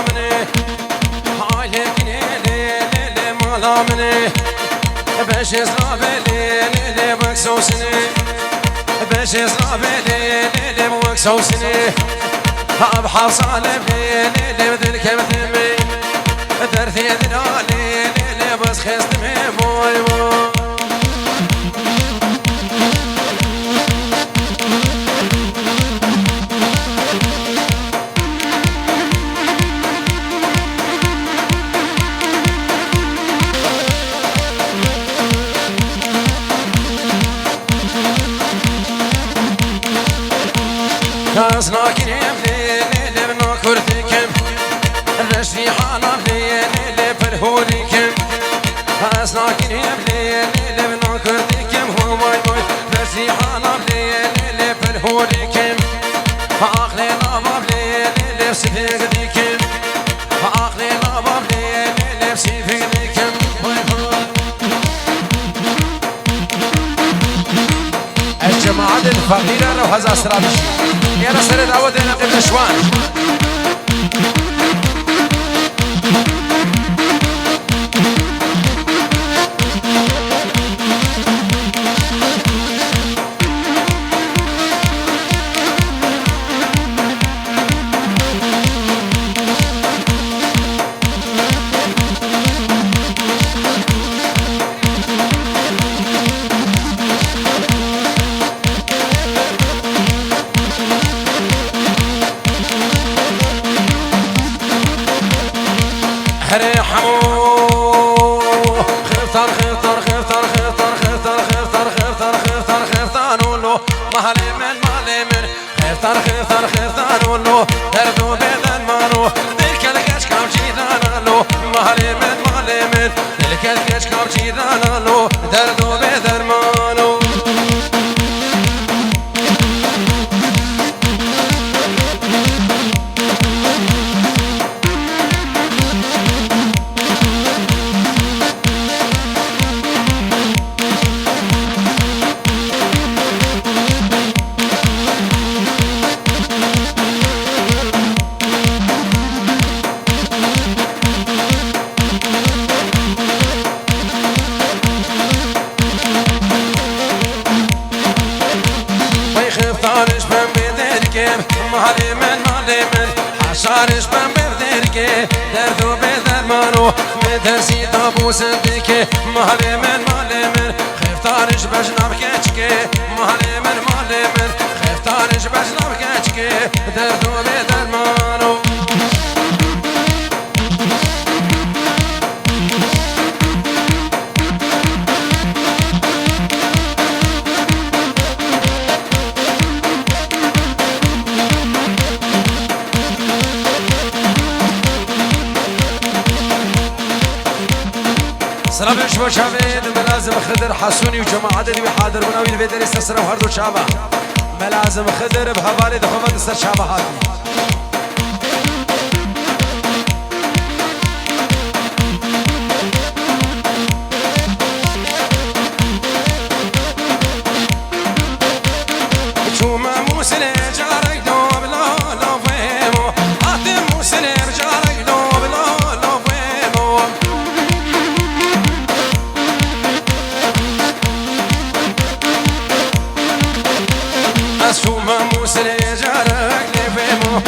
مني حالك ليلي مالا مني باش يصرف ليلي بكسوسني باش يصرف ليلي بكسوسني أبحر صالب ليلي بدل كمثمي درثي دلالي ليلي بس خستمي بوي بوي كاسناكين بليلي بنا كردكم الرشفي حالا بليلي فرهوريكم كاسناكين بليلي بنا كردكم هو ماي ماي الرشفي حالا بليلي فرهوريكم فأخلي نابا بليلي بسفيقديكم فأخلي نابا بليلي بسفيقديكم الجماعة الفقيرة روح هذا أسرابشي يا سرد عود أنا قبل شوان ريحمو خفتر خفتر خفتر خفتر خفتر خفتر خفتر خفتر خفتر ولو مهلي من خفتر خفتر خفتر ولو دردو بدن مانو دلك الكش كام جيران لو مهلي من دلك الكش كام جيران لو دردو بدن مانو مهلي من حشارش بم بردركي دردو بدرمانو مدرسي طابو صدقي مهلي من خفتارش بجنب كچكي مهلي من خفتارش بجنب كچكي دردو بدرمانو سلامش و شاوید ملازم خضر حسونی و جماعت دیوی حاضر بناوی الویدر استسرم هر دو شابه ملازم خضر بحوالی دخوفت سر شابه هاتی چوما موسلی جارک دوب لا فهمو آتی موسلی جارک دوب لا فهمو سوما موسلی جارک نفهمو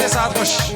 هاتي ساعة خش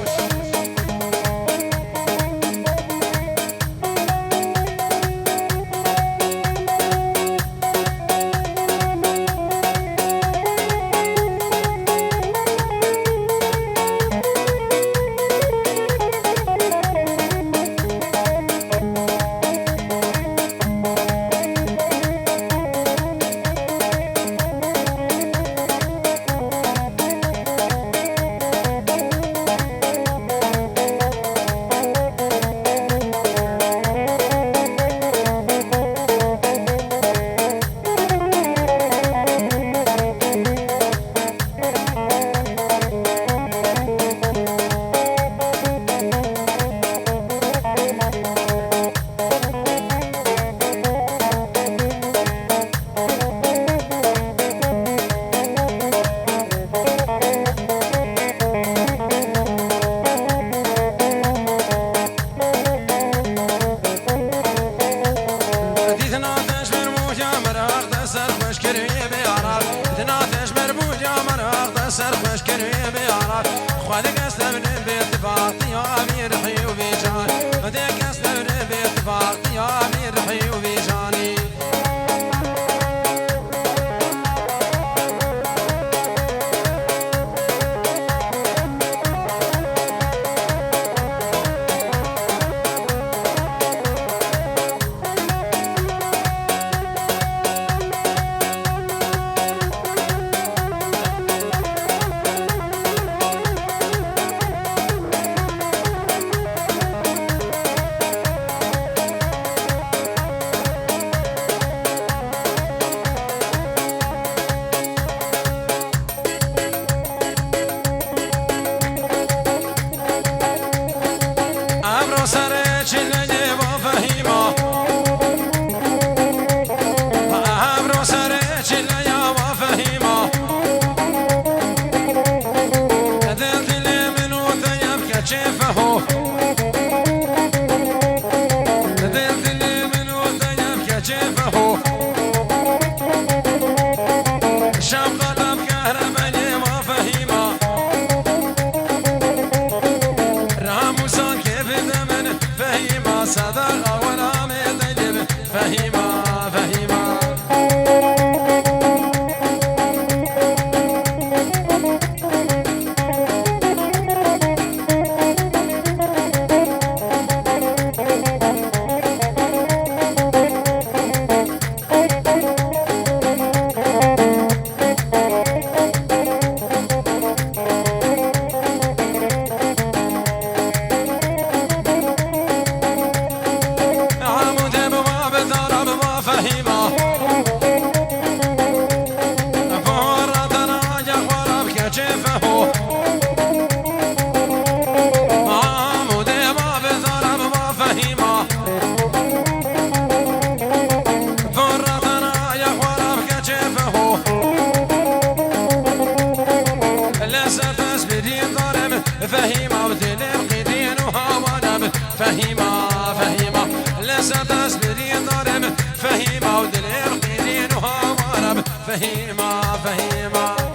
سرخوش كريم يارات خالق استمر باتفاق يا امير حي وبيجان بدك استمر باتفاق يا امير حي وبيجاني فهيمة ودل القيدين وهوانا فهيمة فهيمة لسه تصبرين ضرب فهيمة ودل القيدين وهوانا فهيمة فهيمة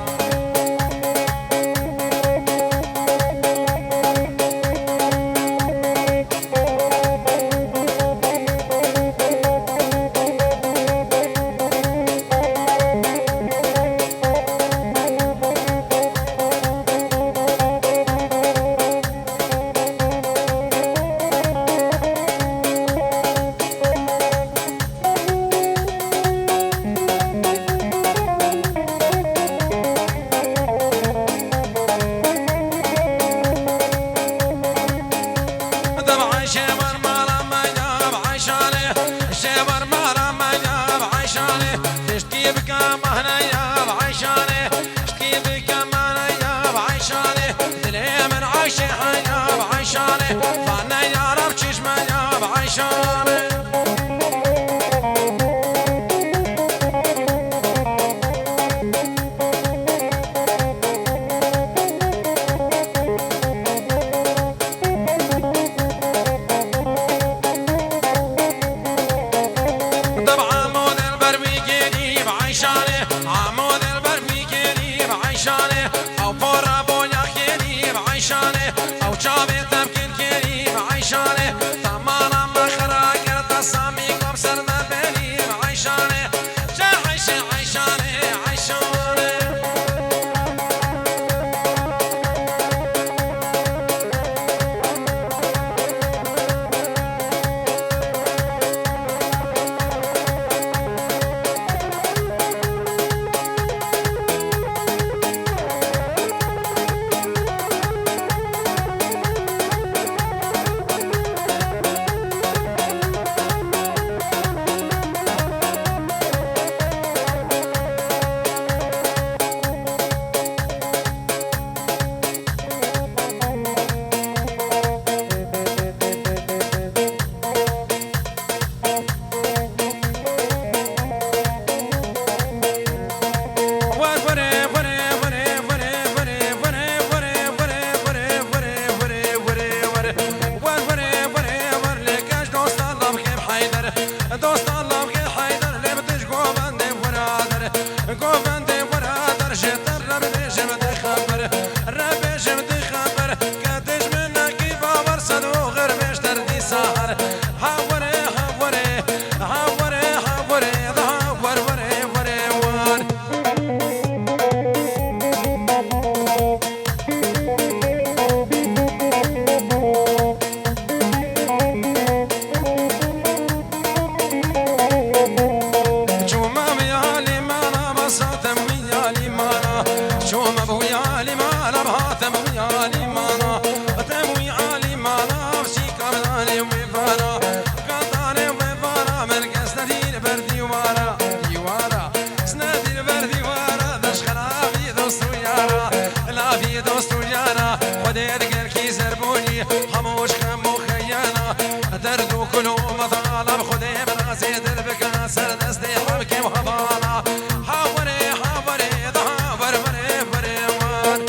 هموش خم و خیانا درد و کلو مطالب خودی برازی دل بکن سر دستی حبکی و حوالا حواره حواره ده بر بره بره من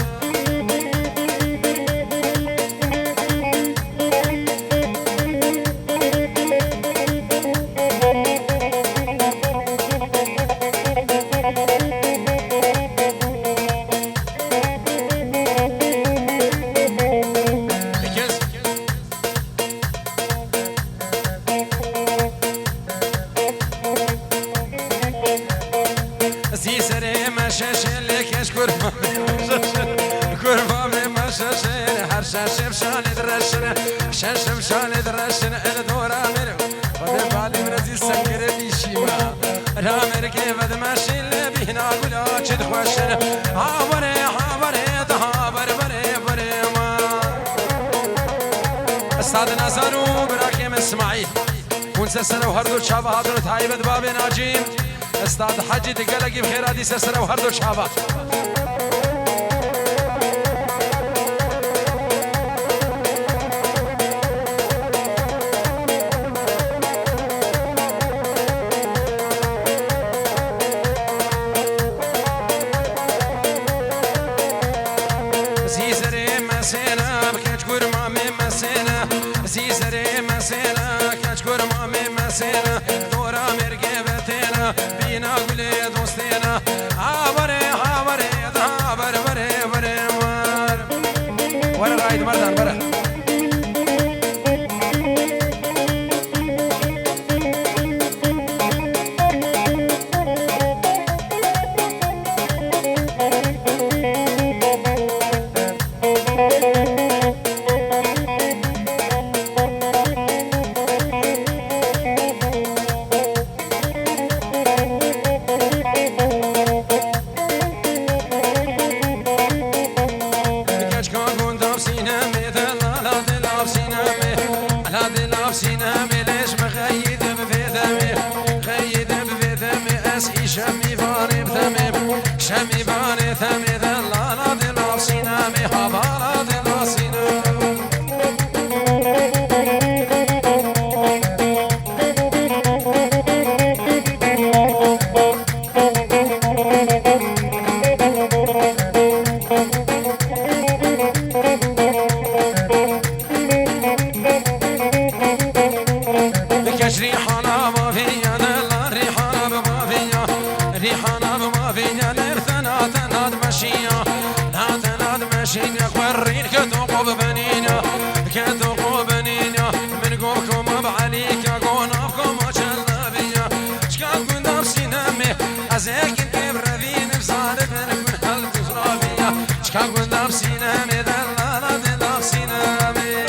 سيسري مشاشن لكش كرفا مشاشن هر شاشم شان درشن شاشم شان درشن الدورا مرو ود بالي مرزي سكر ديشيما رامر كي ود ماشين بينا غلا چد خوشن هاوره هاوره ده بر بر بر ما استاد نظرو براكيم اسماعيل ونسسر وهردو شابه هادرو تايبد باب ناجيم استاد حجي تقلقي بخير هادي سسره وهردو شابه سيسري مسينا بكشكور مامي مسينا سيسري مسينا كشكور مامي مسينا دورا مرقبتنا بينا قولي دوستنا عبري عبري عبر بري بري مار ورا رايد مردان برا شمي باني بثمي شمي باني ثمي ذلانا دل سينامي حضارة دل سينامي بكش ريحانا ما فيا دل ريحانا ما فيا ريحانا بما فينا لرثنا تناد مشيا لا تناد مشيا قرين كتوقب بنينا كتوقب بنينا من قوكم بعليك قونافكم وشلنا بيا شكال كن دار سينامي أزيك الكبر فين بصارف نكون هل تزرابيا شكال كن دار سينامي دلالا دلار سينامي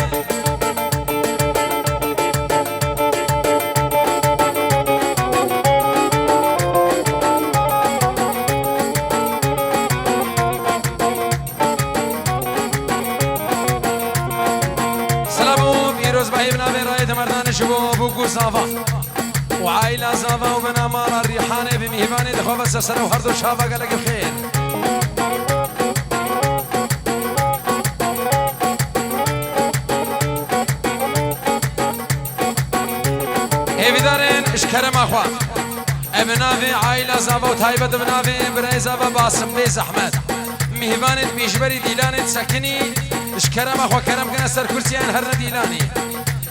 شباب وقصافة وعائلة زافة وبنا مارا الريحانة بمهباني دخوا بس سنة وهردو شافة قالك بخير ايفي دارين اشكرم اخوة ابنافي عائلة زافة وتايبة ابنافي براي زافة باسم بيس احمد مهباني بيشبري ديلاني تسكني اشكرم اخوة كرم كنا سر كرسيان هرنا ديلاني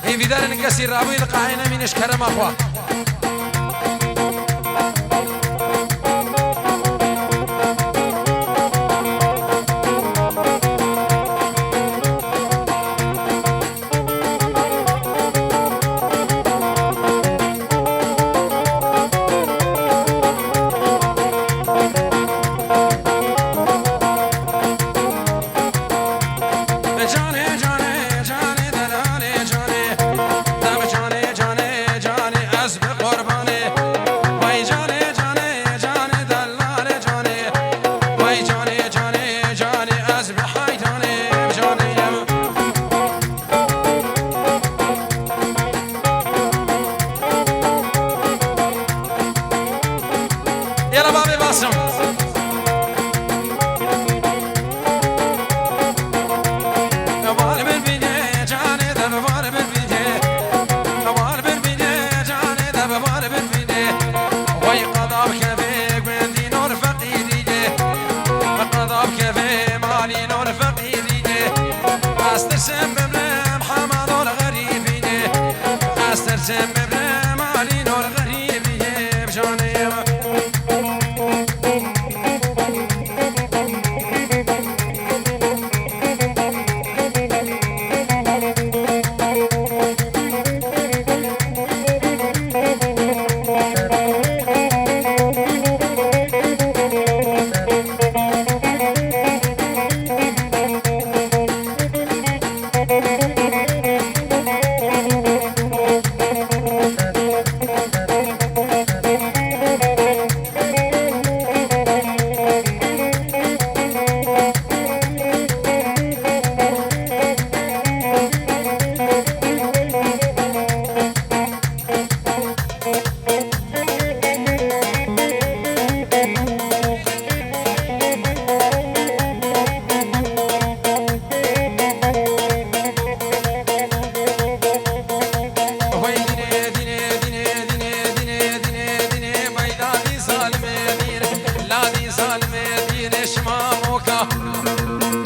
این ویدار نگسی رابوی لقاعنا مینش کرم اخوا قربان سبب مالي نور غريب يبجاني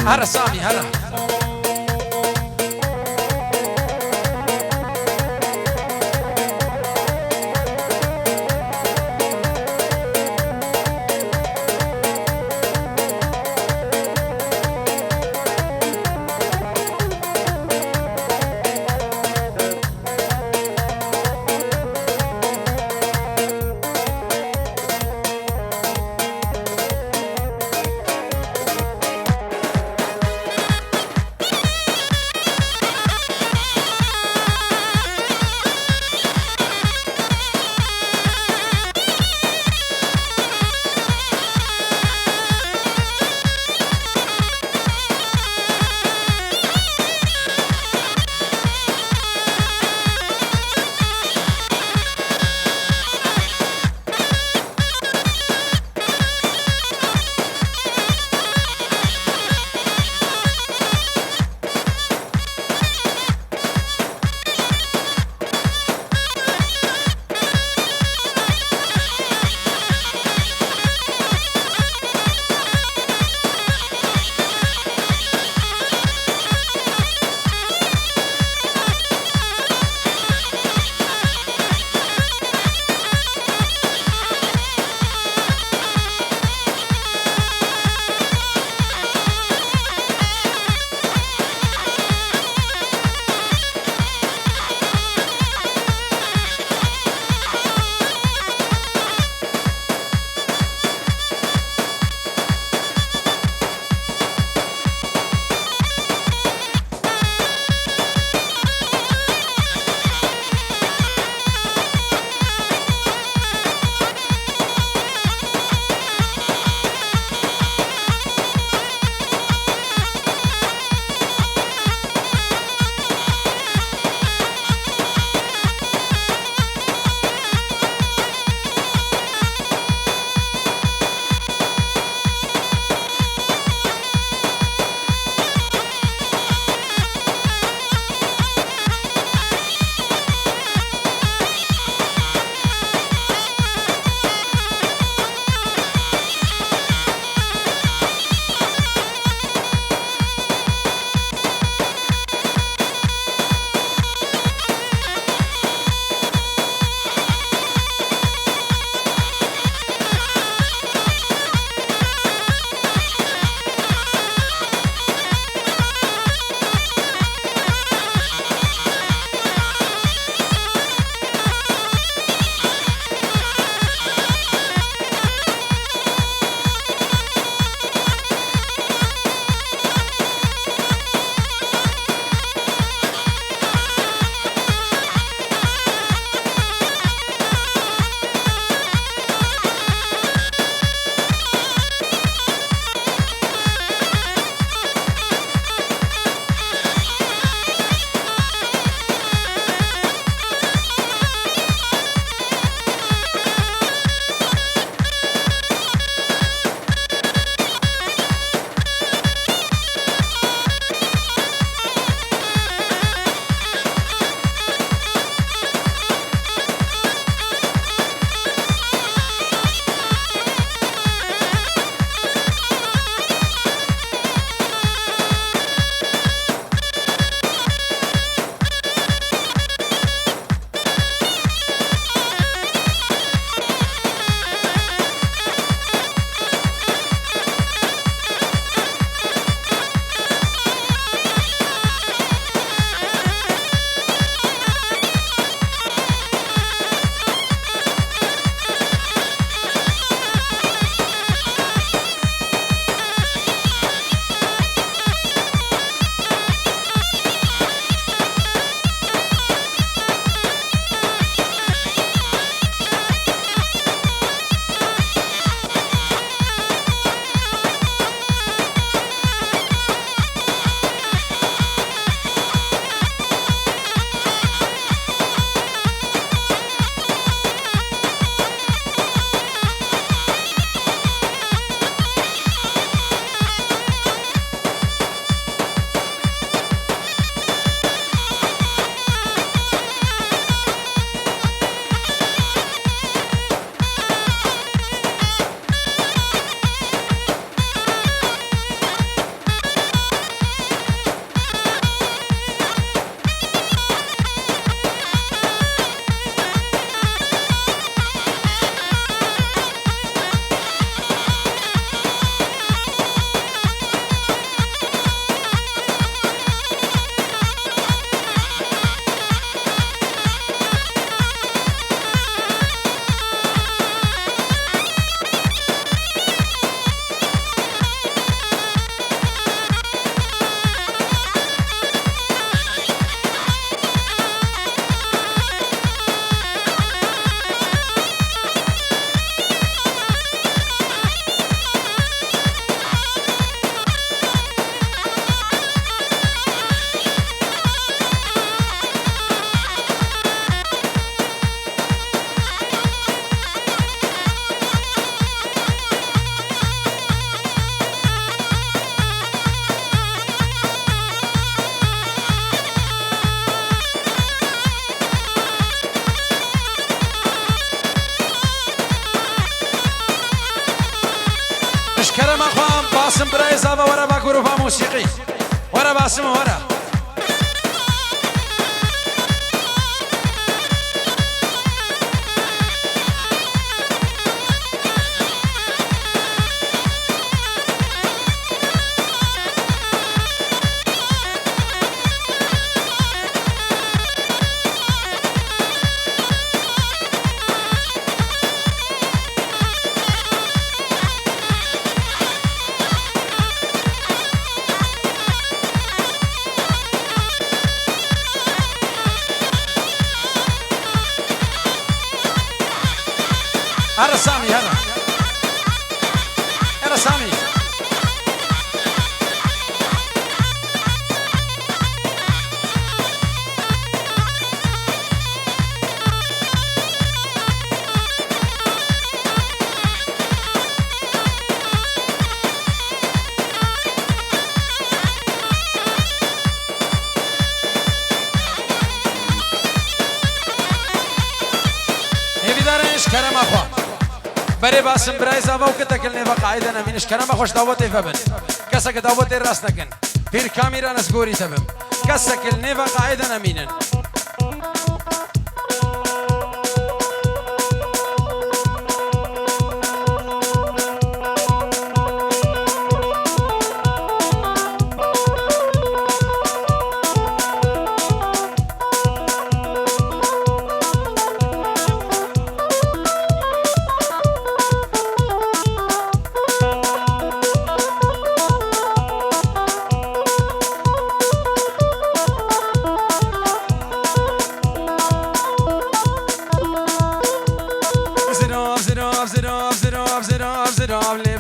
هلا سامي هلا باسم برای زاوا ورا با گروه موسیقی ورا باسم ورا هلا سامي هلا هلا سامي يبي دارش كلام اخوان بري باسم براي زاوا وكتكلني فقاعدة نمينش كلام خوش دعوتي فبن كسك دعوتي راس نكن بير كاميرا نسقوري تبم كسكلني فقاعدة نمينن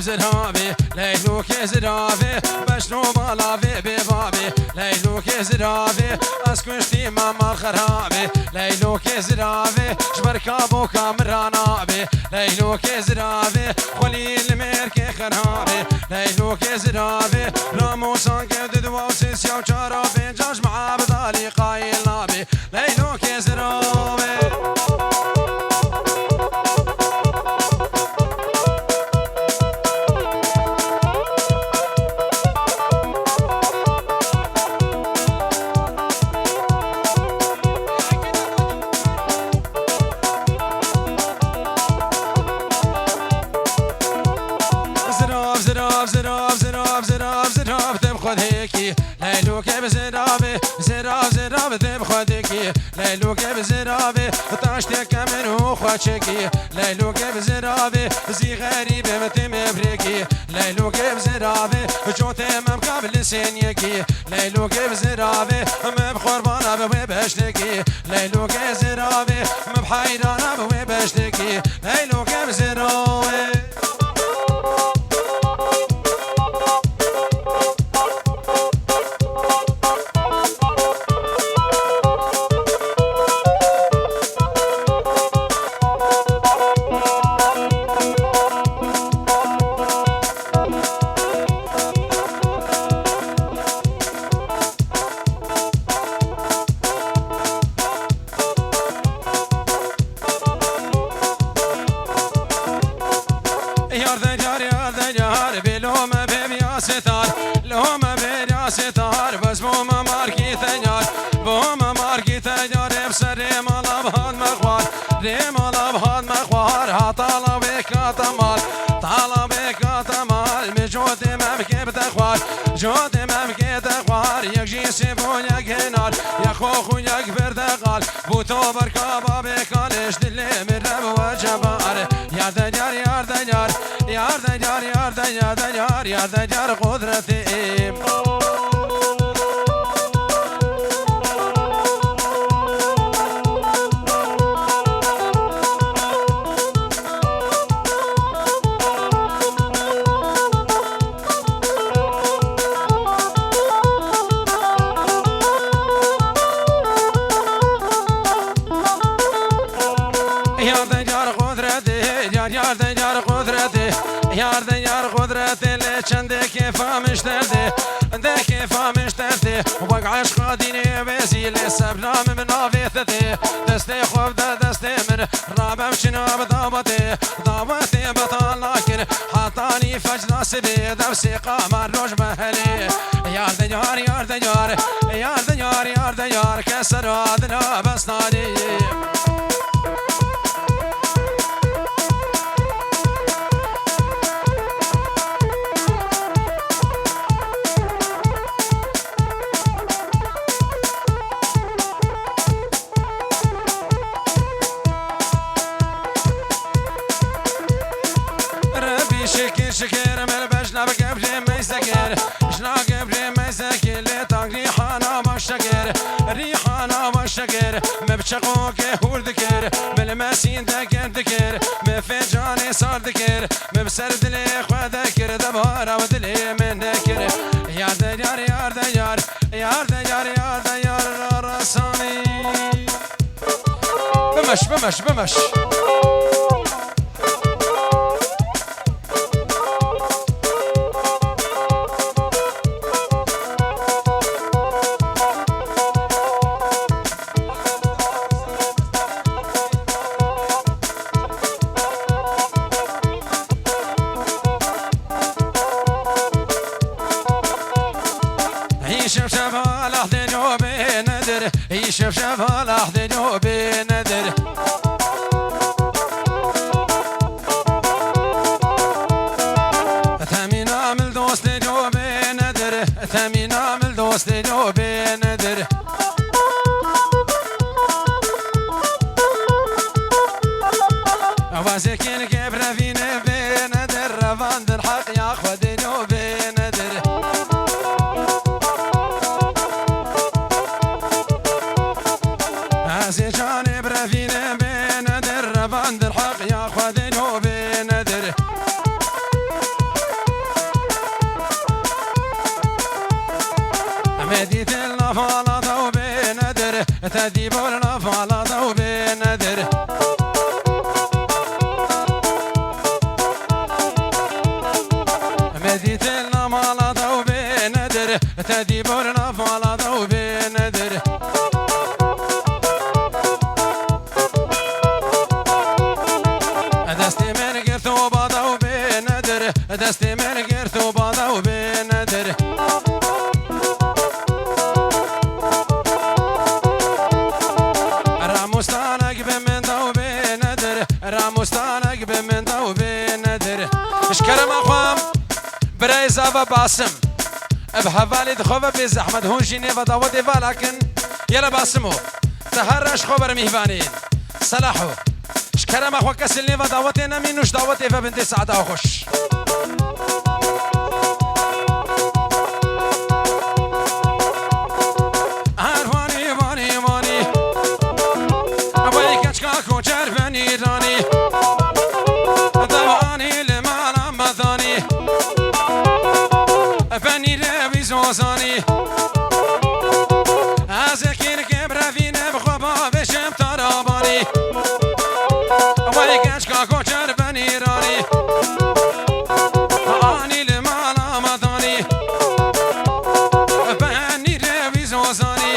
زرابي ليلوك زرابي بشنو بالافي ببابي ليلوك زرابي اسكنشتي ماما الخرابي ليلوك زرابي شبركابو كامرانابي ليلوك زرابي خلي الميركي خرابي ليلوك زرابي رامو سانكي ددوا وسيسيا وشارابي جاج مع بضالي قايل نابي ليلوك زرابي ليلوك بزرابي زراب ذب خدكي ليلوك بزرابي طاشتك منو خوشكي ليلوك بزرابي زي غريب متم بريكي ليلوك بزرابي جوتي مقابل سينيكي ليلوك بزرابي مبخربانا بوي بشتكي ليلوك بزرابي مبحيرانا بوي بشتكي ليلوك بزرابي ستار بس بوما ماركي ثجار بوما ماركي ثجار بسر مالا بهاد مخوار مالا بهاد مخوار ها طلبك تمال طلبك تمال مجود ممكن بتخوار جود ممكن تخوار يجي سيبون يجنار يا خوخو يكبر دقال بوتو بركابا بكالش دلي من رب وجبار يا دجار يا دجار يا دجار يا دجار يا دجار قدرتي یار قدرت لی چنده که فامش درده ده که فامش درده وقع عشق دینه وزیل سبرام من آویثته دسته خوب ده دسته من رابم شناب دابته بطال لکن حتانی فجر سبي دبسي قمر روش بهلي يار ديار يار ديار يار ديار يار ديار كسر هذنا بس نادي شكر من بجنا بقبل ما يسكر شنا قبل ما يسكر لطاق ريحانا بشكر ريحانا بشكر مبشقوك هور ذكر بالمسين ذكر ذكر مفجاني صار ذكر مبسر دلي خوا ذكر دبارة ودلي من ذكر يار ديار يار ديار يار ديار يار ديار رسامي بمش بمش بمش شف على جنوبي ندر يشف على جنوبي ندر ثمين عمل دوست جنوبي ندر ثمين عمل دوست جنوبي ندر واسكين كبر في نبي ندر رفاند الحق ياخذ جنوبي ندر جاني برفيني بين در بند الحق ياخذني وبين در مديت النفالة وبين در تديب النفالة وبين در مديت النفالة وبين در تديب النفالة وبين در دستي من قرث وباضا وبندر دستي من قرث وباضا وبندر راموستانك بمن ضو بندر راموستانك بمن ضو بندر اشكرم اخوام براي زافا باسم بحوالي دخوفة بزحمة هون جيني فضاوتي فالكن يلا باسمو تهرش خبر مهبانين صلاحو شكرم اخوة كسلني فدعوتي نمينوش دعوتي فبنتي سعادة وخش عرفاني واني واني ابوي كشكاكو جرفني راني دواني لما رمضاني فني لبي زوزاني ازكين كبرة فينا بخوبا بشم تراباني كاكو جربني راني اني لما رمضاني باني ربي زوزاني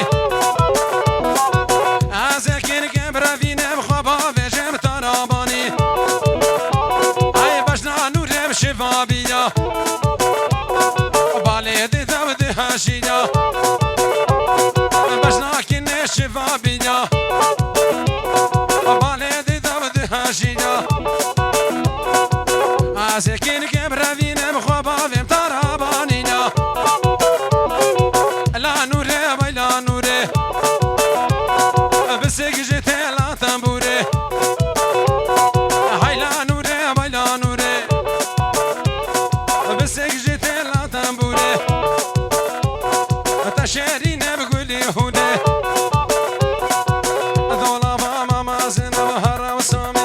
ازكين كبر فينا بخبا بجم تراباني اي بشنا نور بشفابيا باليد ذبد هاشيا بشنا كن شفابيا باليد ذبد هاشيا سكين كبر فينا بخوبا فيم ترابانينا لا نوري ولا نوري بسك جيتي لا تنبوري هاي لا نوري ولا نوري بسك جيتي لا تنبوري تشيرين بقولي هودي ذولا ماما مازن وهرا وسامي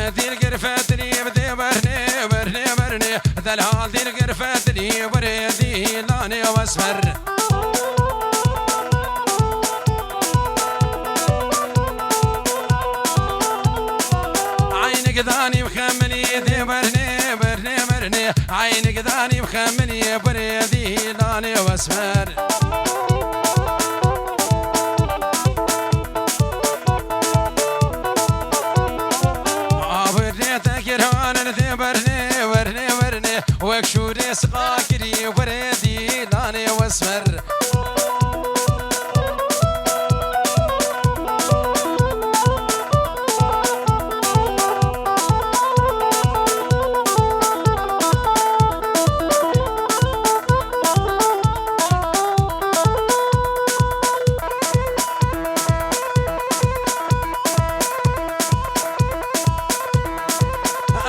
دي القرفتني بدي برني دلال دي القرفتني وردي لاني واسمر عينك ذاني مخمني دي برني عينك ذاني مخمني وردي لاني واسمر وكشوري سقاكري وردي لاني واسمر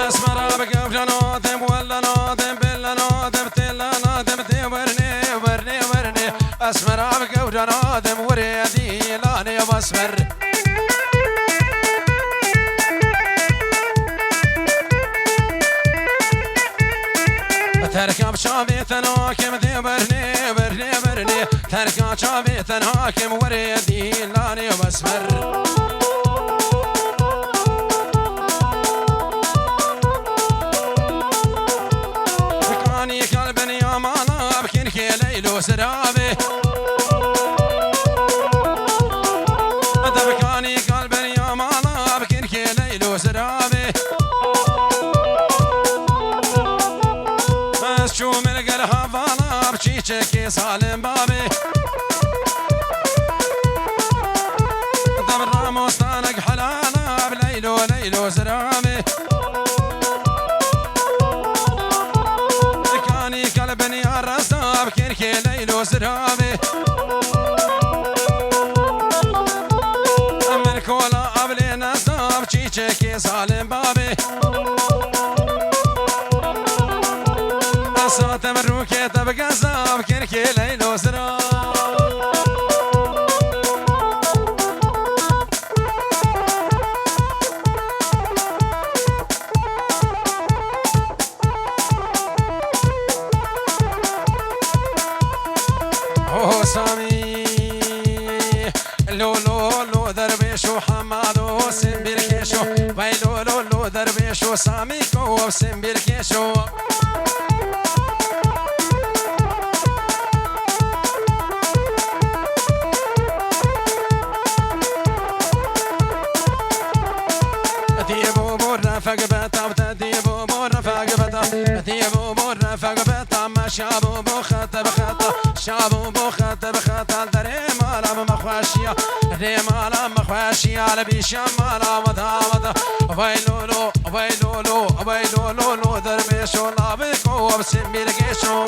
اسمر بقى بجنوتم ولا نوتم اسمر عبقى وجنادم وريدي لاني باسمر تركب شابي تناكم ذي برني تركب شابي تناكم وريدي لاني باسمر كاني قلبني يا مالا بكين كي ليلو سرابي دبكاني قلبني يا مالا بكين كي ليلو سرابي بس شو من قرها فالا بشيشكي سالم بابي دبر مستانق حلالا بليلو سرابي كاني قلبني يا رسا بكين كي ليلو سرابي كولا قبل نصاب تشيكي سالم بابي أصوات مروكي تبقى صاب كركي ليلو سراب أوه سامي لولو دربيشو حمادو سمبيركيشو بايلو لولو دربيشو ساميكو سمبيركيشو ديبو بورنا فقبتا ديبو بورنا فقبتا ديبو بورنا فقبتا ما شابو بخطب خطا شابو بخطب خطا دريم على مخواشيا دريم على مخواشيا لبي شمالا مدامدا ويلولو دربيشو لابيكو بسميلكيشو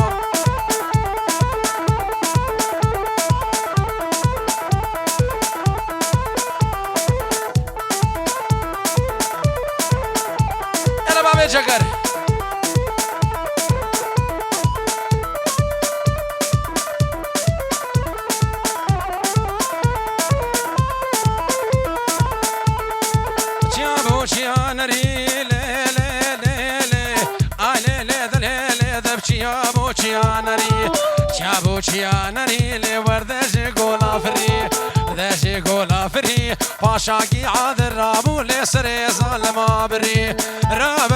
يلا بابي جكر چیانری لی وردش گولا فری پاشاکی عادر رابو لی سر ظالم آبری راب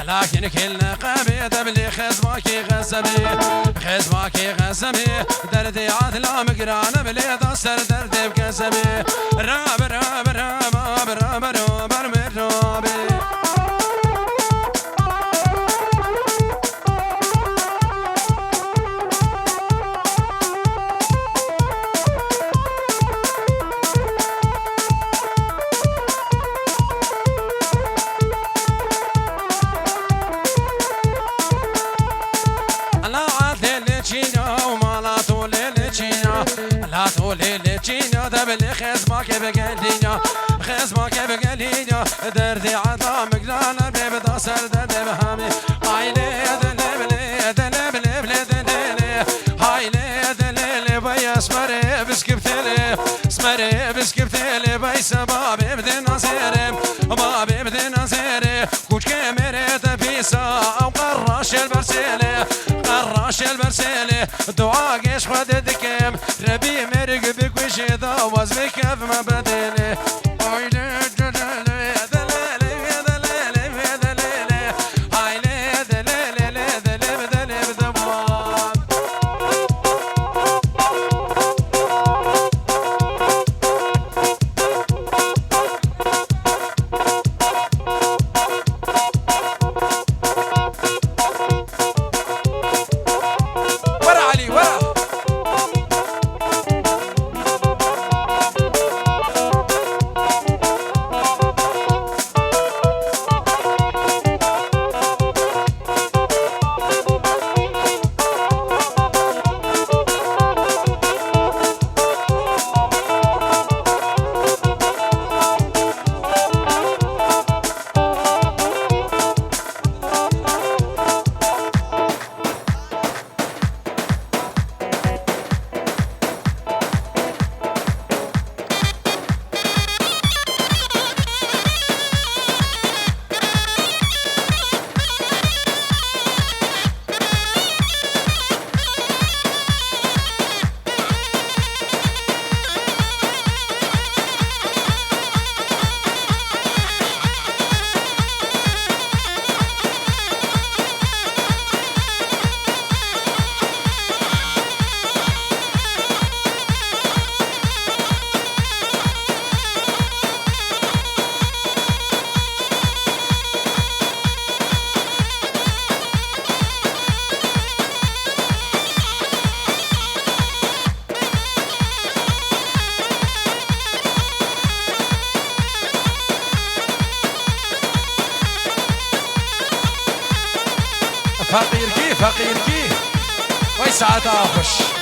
لكن كل قبي تبلي خزماكي غزمي دردي عدلا مقرانة بلي ضصر دردي بكسبي راب لا تولي لي تجينا دبل خزمك بقلينا خزمك بقلينا دردي عطا مقدانا بيبدا سرد بهامي عيلي دلبلي دلبلي دلبلي عيلي دلبلي بيا اسمري بسكبتلي اسمري بسكبتلي بي سبابي بدنا سيري بابي بدنا سيري كوش كاميري تبيسا او قراش البرسيلي قراش البرسيلي دعاء قيش خد دكيم ربي مرق بك وشي ضاوز بكيف ما بديلي فقير كي ويسعد آخش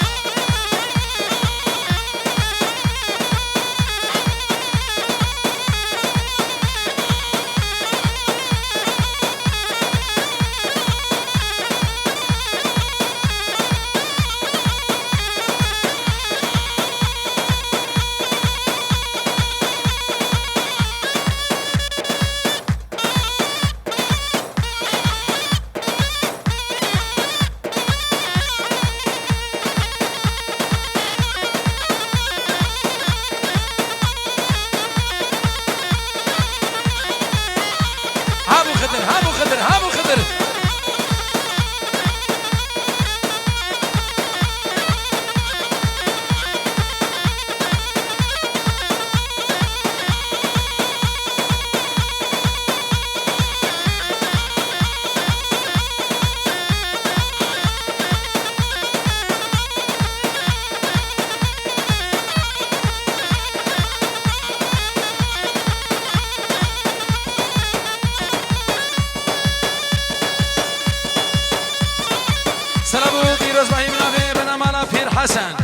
حسن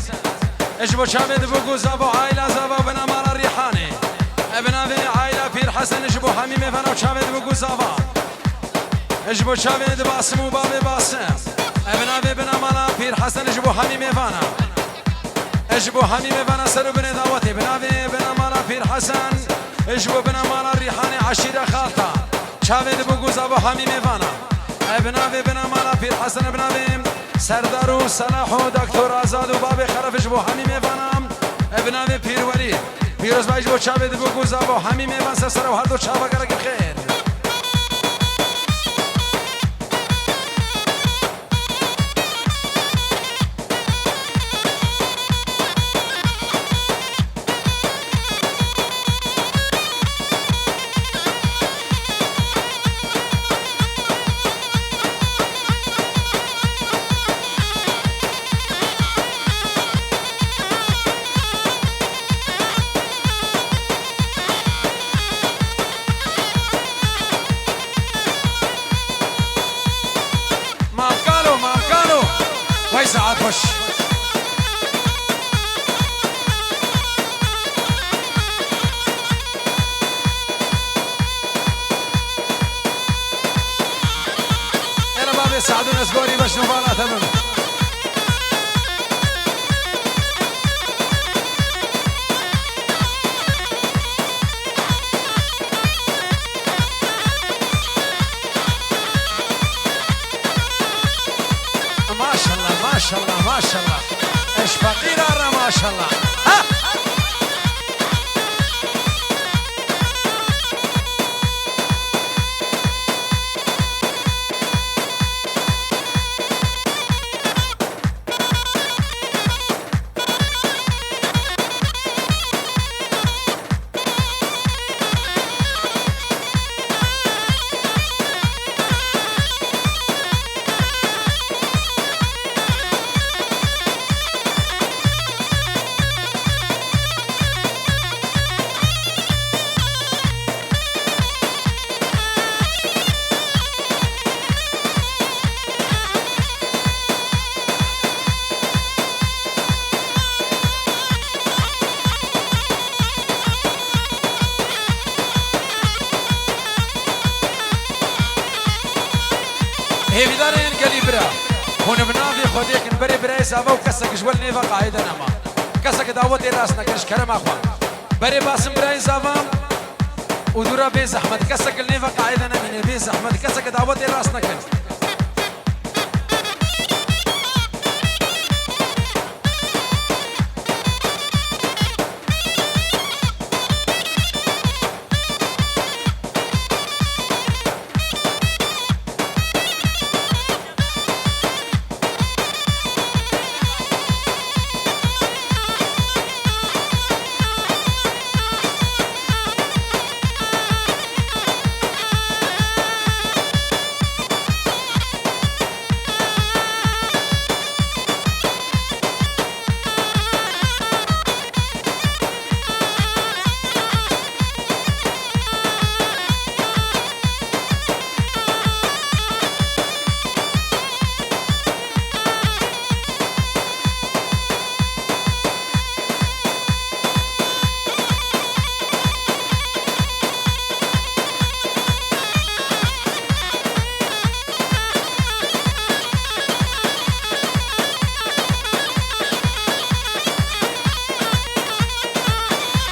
اجبو شامد بوكو زابو عائلة زابو بنا مال الريحاني ابنا في عائلة بير حسن اجبو حميم فانا وشامد بوكو زابا اجبو شامد باسم وبابي باسم ابنا في بنا مال بير حسن اجبو حميم فانا اجبو حميم فانا سرو بني دعوتي بنا في بنا مال بير حسن اجبو بنا مال الريحاني عشيرة خالطة شامد بوكو زابو حميم فانا ابنا في بنا مال بير حسن ابنا في سردار و صلاح و دکتر آزاد و بابی خرفش بو همیم فنام ابنام پیروری پیروز باش بو چابد بو گوزا بو همیم فن سر و هر دو چابا کرد خیر سعد الاسبوري باش نوفالا تمام ما شاء الله ما شاء الله ما شاء الله ايش فقير ما شاء الله ها هي بدارين قالي برا هون بنافي خديك نبري برا يسابا وكسك جوال نيفا قاعدة نما كسك دعوتي راسنا كش كرم اخوان بري باسم برا يسابا ودورا بيز احمد كسك النيفا قاعدة نمين بيز احمد كسك دعوتي راسنا كش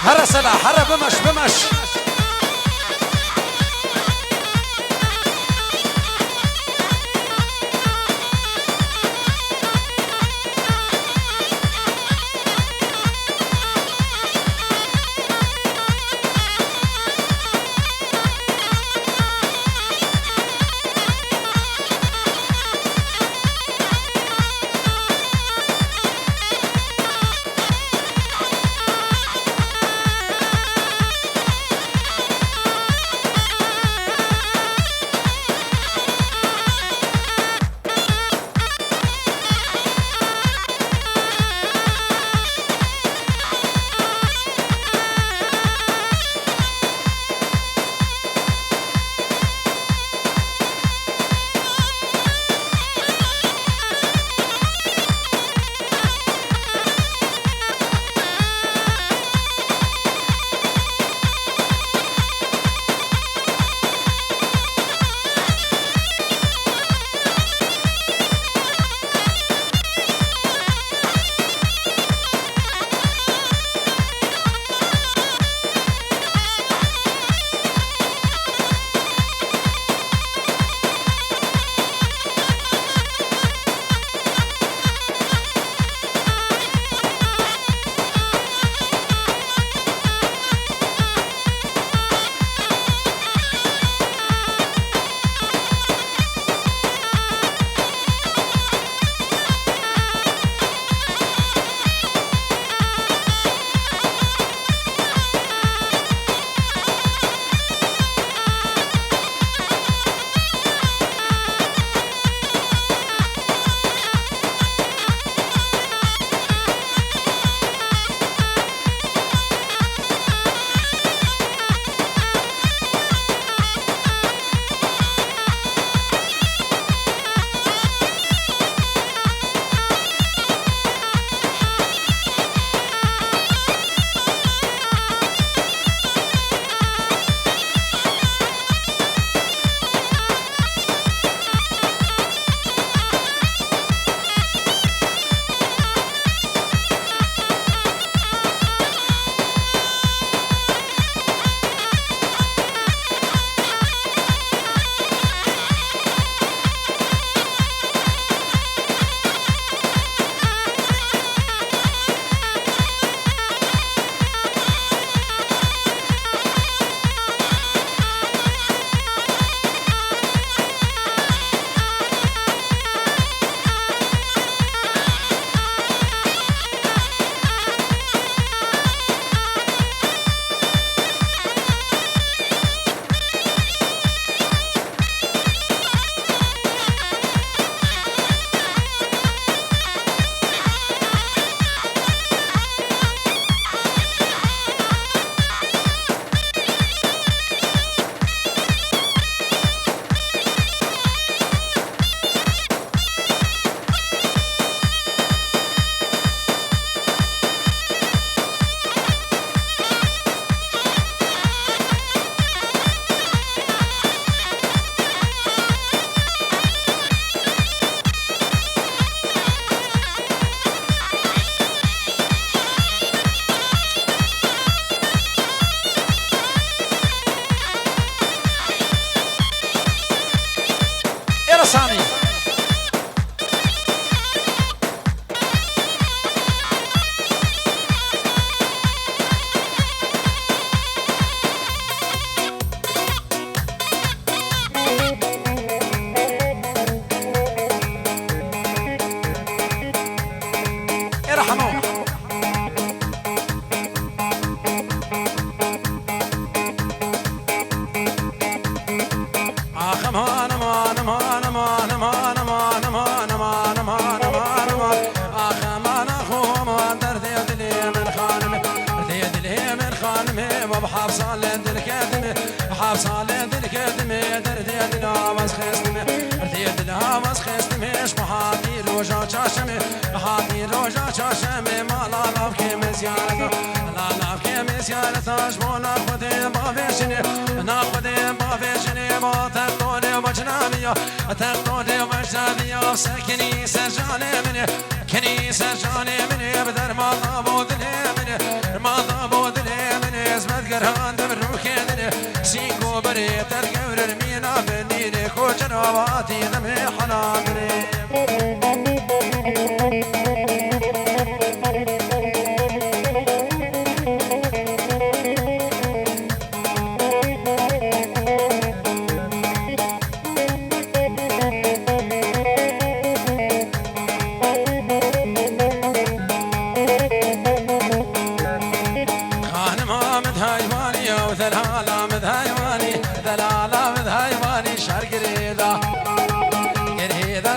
هرا سلا هرا بمش بمش حفصال دل كدمي حفصال دل كدمي دردي دلها مسخستمي دردي دلها مسخستمي محاطي روجا چاشمي محاطي روجا چاشمي ما لا لافكي مزيارته لا لافكي مزيارته جمونا خدي بافيشني ناخدي بافيشني ما تقطوني وجنابيا تقطوني وجنابيا سكني سجاني مني كنيسة جاني مني بدر ما ضابود مني ما ضابود مني ازمت قرهان دمر روكيني سيكو بريت القبر المينا بنيني كو جنوباتي دمي حناقري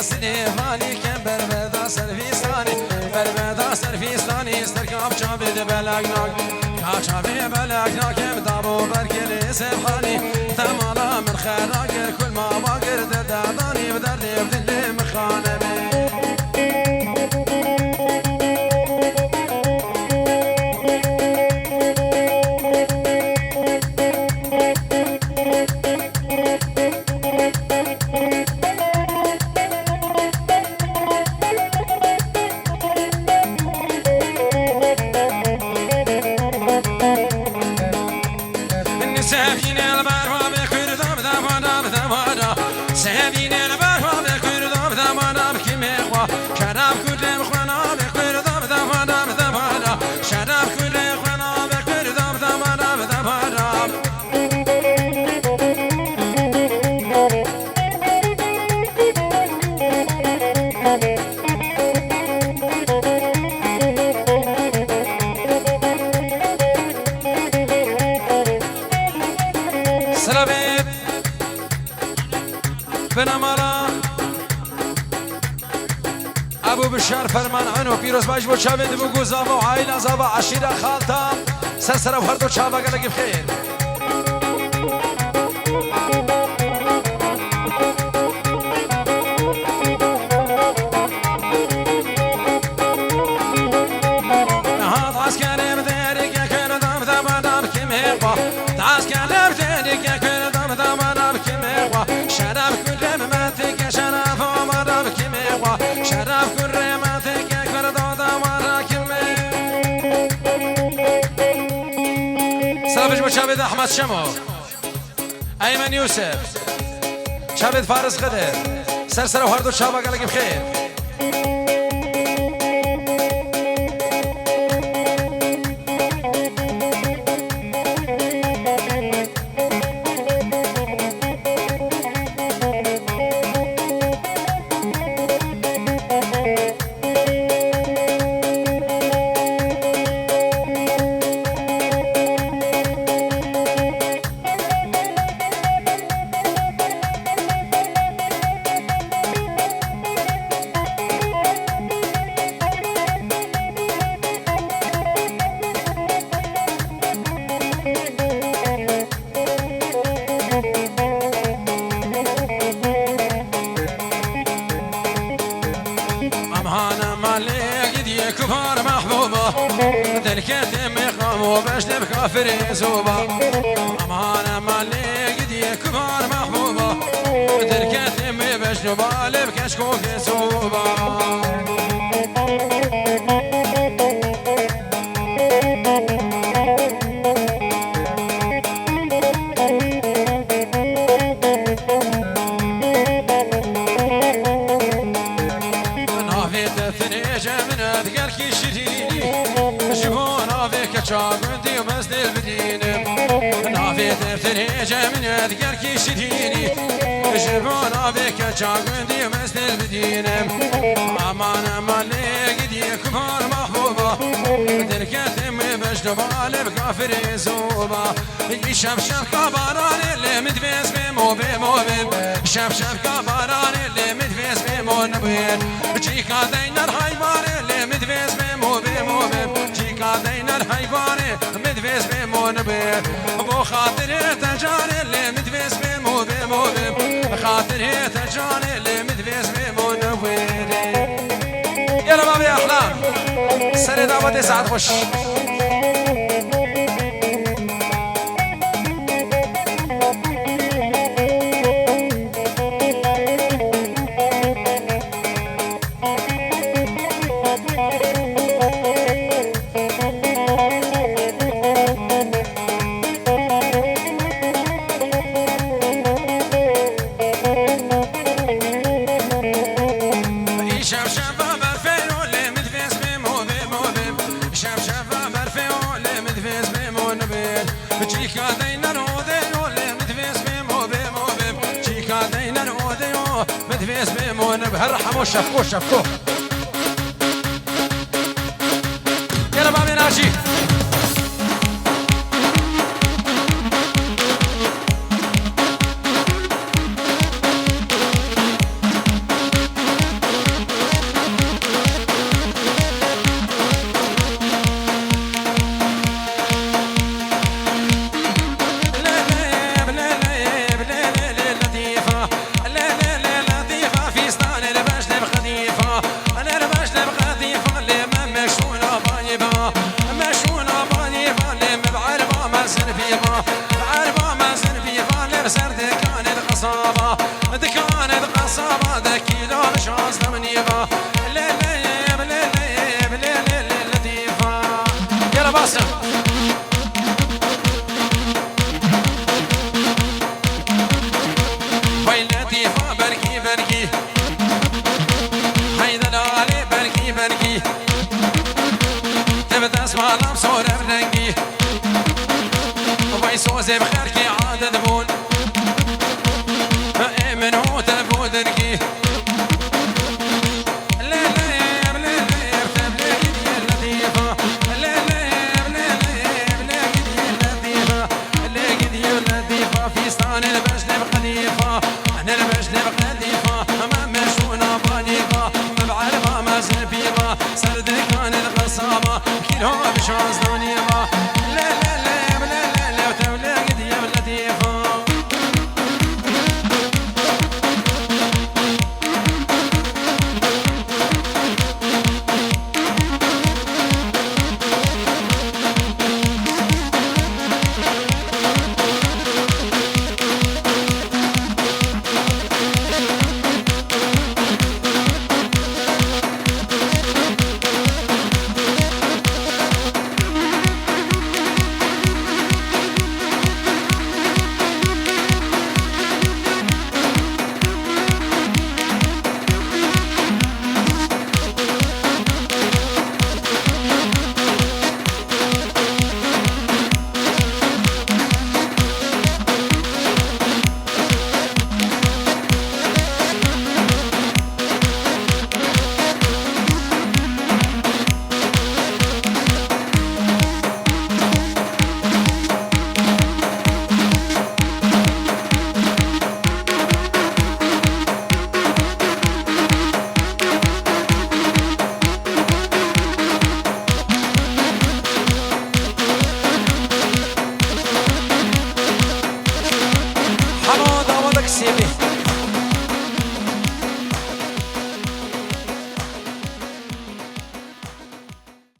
سليماني كان بربدا سرفيساني بربدا سرفيساني استركاب شابي بلغناك كاشابي بلغناك بدابو بركلي سبحاني تمالا من خراقر كل ما باقر درداني بدردي بدلي مخانبي ابو بشار فرمان عنو پیروز باش بو چاوید بو گوزاوا و عائله زاوا عشیره خالتا سرسره و هر دو چاوا گلک بخیر نهاد عسكري بديرك كن دام دام كم هوا عسكري بديرك كن دام دام كم هوا شرف كل ماتك شرف عمر كم هوا شرف كل ماتك كن دام كم سلامش بشابد احمد شمو ايمن يوسف شابد فارس قدر سرسره و هر دو چاوا گلک بخیر كفار محبوبة تلكت مقام وبشتم كافر زوبة أمانة مالي قدي كفار محبوبة تلكت بشتم بالب كشكوك زوبة شاقندي ومسدل بدينم نافي تفتني جمنة ذكر كيشتيني جبون أبيك شاقندي ومسدل بدينم أمان مالي قدي كفار محبوبة تركت امي بجدبال بكافر زوبة شف شف كباران اللي مدفيز بموبين شف شف كباران اللي مدفيز بمونبين جيكا دينا الحيوان اللي مدفيز بموبين جيكا دينا الحيوان مدفيز بمونبين خاطر هي تجاني اللي مدفيس بمون ويري. يلا بابي يا احلام سري دعوة تسعة تخش. مدفيس بمون بهالرحم وشفكو شفكو. يلا بابي ناجي سوزي بخيركي عاد ذبون من هو تبود رقي الليل تبليك اللطيفة اللطيفة في ستان البجل بخليفة انا البجل بخليفة ما مشونا بانيفة ما بعرفها ما زنبيبة سرد كان القصابة كيلها بشاز دانيبة سيبي